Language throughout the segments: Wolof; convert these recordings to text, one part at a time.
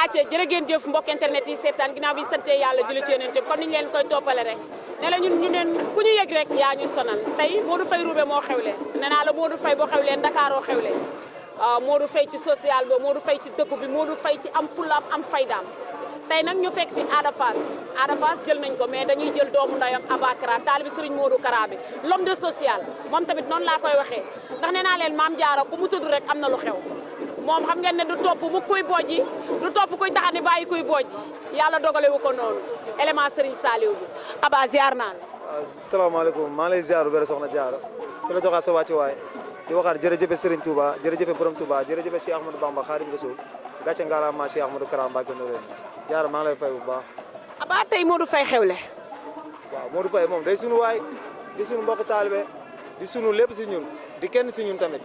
acca jërë ngeen jëf mbokk internet yi seetaan ginnaaw bi sante yàlla julli ci yonent comme niñu leen koy toppale rek ne la ñun ñu neen ku ñu yëg rek yaa ñu sonal tey Modou Faye Roubé moo xewle nee naa la Modou Faye boo xewlee Ndakaaroo xewle Modou Faye ci social ba Modou Faye ci dëkk bi Modou Faye ci am fulaam am faydaam tey nag ñu fekk fi Ada Fass jël nañ ko mais dañuy jël doomu ndayam Abakara taalibi Serigne Modou Kara bi l'homme de social moom tamit noonu laa koy waxee ndax nee naa leen Maam Jaara ku mu tudd rek am na lu xew moom xam ngeen ne du topp mu kuy bojji du topp kuy taxani bàyyi kuy bojji yàlla dogale wu ko noonu élément Serigne Saliou bi Aba ziar naa la. waaw salaamaaleykum maa ngi lay ziar bu bëri soxna Diarra di la joxaat sa wàccuwaay di waxaat jërëjëf Serigne Touba jërëjëf Borom Touba jërëjëf Cheikh Ahmadou Bamba Khadim Rasoul gàcce ngalaama Cheikh Ahmadou Kara Mbacké Noreyni Diarra maa ngi lay fay bu baax. Aba tey Modou Faye xewle. waaw Modou Faye moom day sunu waay di sunu mbokk taalibe di sunu lépp si ñun di kenn si ñun tamit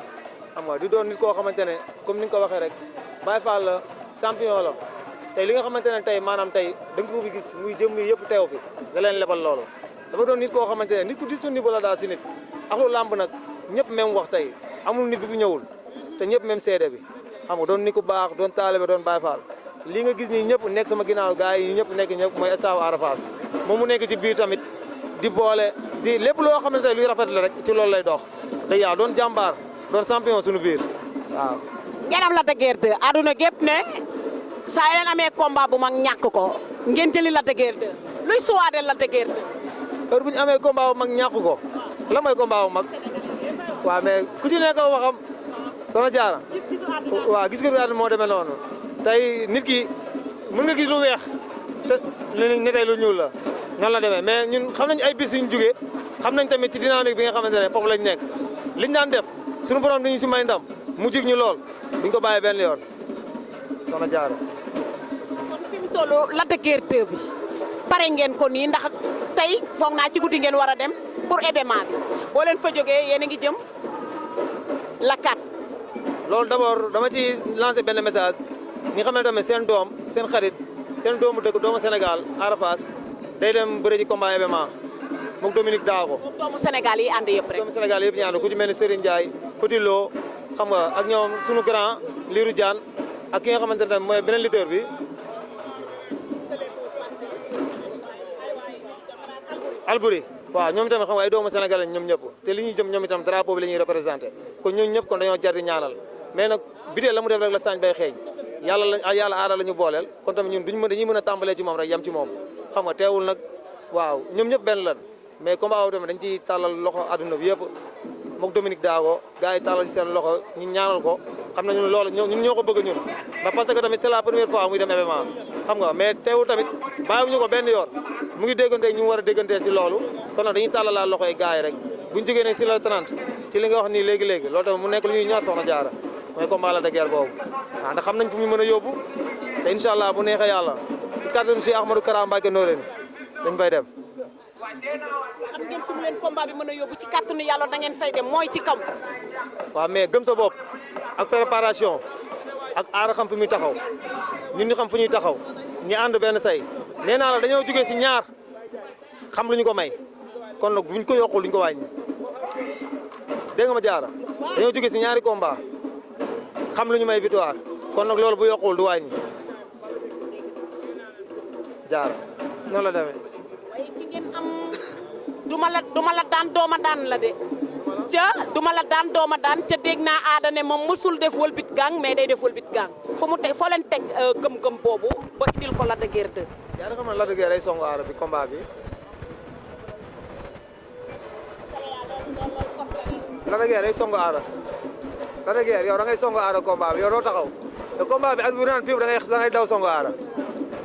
xam nga di doon nit koo xamante ne comme ni nga ko waxee rek Baye Fall la champion la tey li nga xamante ne tey maanaam tey da nga ko fi gis muy jëm yi yëpp teew fi nga leen lebal loolu dafa doon nit koo xamante ne nit ku di sunu niveau la daal si nit ak lu làmb nag ñëpp même wax tey amul nit bi fi ñëwul te ñëpp même seede bi xam nga doon nit ku baax doon taalibe doon Baye Fall lii nga gis nii ñëpp nekk sama ginnaaw gars yi ñëpp nekk ñëpp mooy staff Ada Fass moom mu nekk ci biir tamit di boole di lépp loo xam ne tey luy rafet la rek ci loolu lay dox day yaa doon jàmbaar doon champion suñu biir waaw. ngeen am Lac de Guiers 2 àdduna gépp ne saa leen amee combat bu mag ñàkk ko ngeen jëli Lac de Guiers 2 luy suwaade Lac de Guiers 2. heure bu ñu amee combat bu mag ñàkk ko la mooy combat bu mag waaw mais ku ci nekk waxam soxna Diarra waaw gis nga moo demee noonu tey nit ki mën nga gis lu weex te ne tey lu ñuul la noonu la demee mais ñun xam nañ ay bis yuñ jugee xam nañ tamit ci dynamique bi nga xamante ne foofu lañ nekk liñ daan def suñu borom dañu si may ndam mu jig ñu lool duñ ko bàyyi benn yoon soxna Diarra. kon fi mu toll Lac de Guiers 2 bi pare ngeen ko nii ndax tey foog naa ci guddi ngeen war a dem pour événement bi boo leen fa jógee yéen a ngi jëm la 4. loolu d'abord dama ci lancé benn message ñi xam ne tamit seen doom seen xarit seen doomu dëkk doomu Sénégal Ada Fass day dem bëre ji combat événement moom Dominique Daago. moom doomu Sénégal yi ànd yëpp rek. doomu Sénégal yëpp ñu ànd ku ci mel ni Serigne Ndiaye Petit Lo xam nga ak ñoom sunu grand Lirou Diane ak ki nga xamante ne mooy beneen leader bi Albouri waaw ñoom tamit xam nga ay doomu Sénégal lañ ñoom ñëpp te li ñuy jëm ñoom itam drapeau bi la ñuy représenté kon ñooñu ñëpp kon dañoo jar di ñaanal mais nag bidee la mu def rek la sañ bay xeeñ yàlla aada la ñu booleel kon tamit ñun dañuy mën a tàmbalee ci moom rek yam ci moom xam nga teewul nag waaw ñoom ñëpp benn lan mais combat boobu tamit dañ ciy tàllal loxo adduna bi yëpp mook Dominique Daago gars yi tàllal ci seen loxo ñu ñaanal ko xam nañu loolu ñun ñoo ko bëgg ñun ndax parce que tamit c'est la première fois muy dem événement xam nga mais teewul tamit bàyyiwuñu ko benn yoon mu ngi déggante ñu war a déggantee ci loolu kon nag dañuy tàllalaal loxo yi gars yi rek buñu jógee ne si la 30 ci li nga wax nii léegi-léegi loolu tamit mu nekk lu ñuy ñor soxna Diarra mooy combat Lac de Guiers boobu waaw ndax xam nañ fu mu mën a yóbbu te incha allah bu neexee yàlla ci kàttanu Cheikh Ahmadou Kara Mbacké Noreyni dañ fay dem. xam ngeen fu mu leen combat bi mën a yóbbu ci kàttanu yàlla da ngeen fay dem mooy ci kaw. waaw mais gëm sa bopp ak préparation ak aar xam fu muy taxaw ñun ñu xam fu ñuy taxaw ñu ànd benn say nee naa la dañoo jógee si ñaar xam lu ñu ko may kon nag buñ ko yokkul duñ ko wàññi dégg nga ma Diarra dañoo jógee si ñaari combat xam lu ñu may victoire kon nag loolu bu yokkul du wàññi Diarra noonu la demee. waaye ki ngeen am duma la daan dooma daan la de ca duma la daan dooma daan ca dégg naa aada ne moom mësul def wëlbit gang mais day def wëlbit gang fu mu teg foo leen teg gëm-gëm boobu ba indil ko Lac de Guiers 2. yaa ngi xam ne Lac de Guiers day songu aada bi combat bi. Lac de Guiers day songu aada Lac de Guiers yow da ngay songu aada combat bi yow doo taxaw te combat bi ak bu naan fii da ngay daw songu aada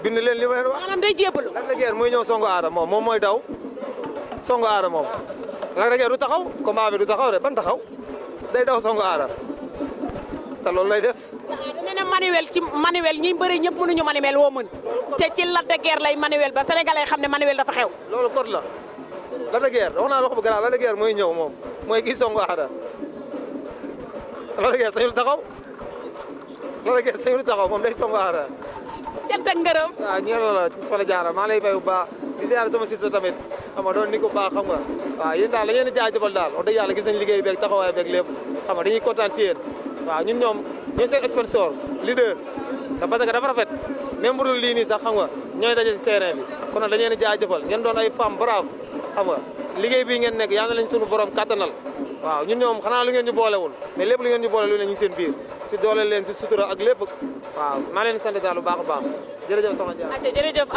bind leen li may wax. maanaam day jébalu. Lac de Guiers muy ñëw songu aada moom mooy daw songu aada moom Lac de Guiers du taxaw combat bi du taxaw de ban taxaw day daw songu aada te loolu lay def. nee na manuel ñi bëri ñëpp mënuñu manuel woo mën te ci Lac de Guiers lay manuel ba sénégalais xam ne manuel dafa xew. loolu code la Lac de Guiers wax naa la ko bu garaaw Lac de Guiers mooy ñëw moom mooy kii songu aada Lac de Guiers sañul taxaw Lac de Guiers sañul taxaw moom day songu aada. cant ak ngërëm. waaw ñeent la soxna Diarra maa lay fay bu baax di ziar sama sista tamit xam nga doon ni ko baax xam nga waaw yéen daal dañu leen di jaajëfal daal wax dëgg yàlla gis nañ liggéey beeg taxawaay beeg lépp xam nga dañuy kontaan si yéen waaw ñun ñoom ñooy seen sponsor leader te parce que dafa rafet même bu dul lii nii sax xam nga ñooy daje si terrain bi kon nag dañu leen di jaajëfal ngeen doon ay femme brave xam nga liggéey bii ngeen nekk yal na leen sunu borom kattanal waaw ñun ñoom xanaa lu ngeen ñu boolewul mais lépp lu ngeen ñu boole lu ne ñu ngi seen biir si doole leen si sutura ak lépp waaw maa leen di sant daal bu baax a baax jërëjëf soxna Dia. jërëjëf.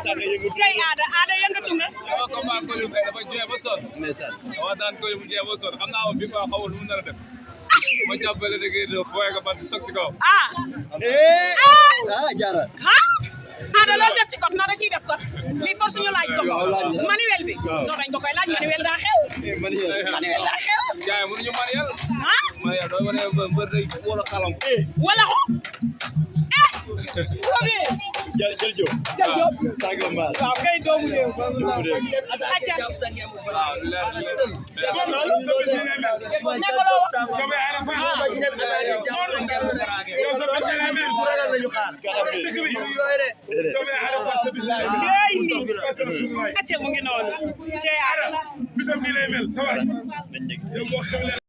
Ada yëngatu nga. waaw comment Coly Faye dafa joxe ba sonn. ndeysaan waaw daan Coly mu joxe ba sonn xam naa moom bi ma xawul lu mu nar a def. ma jàppale da ngay def fooy nga ba toog si kaw. jaara. Ada loolu def ci kot noo da ciy def kot lii force ñu laaj ko manuel bi noo dañ ko koy laaj manuel daa xew. manuel daa xew. jaay mënuñu manuel. manuel doo ma ne mbër day wala xalam. wala ko. jërëjëf. jërëjëf. Sadio Mbaye. waaw kay doomu réew. doomu réew. waaw acca mu ngi noonu.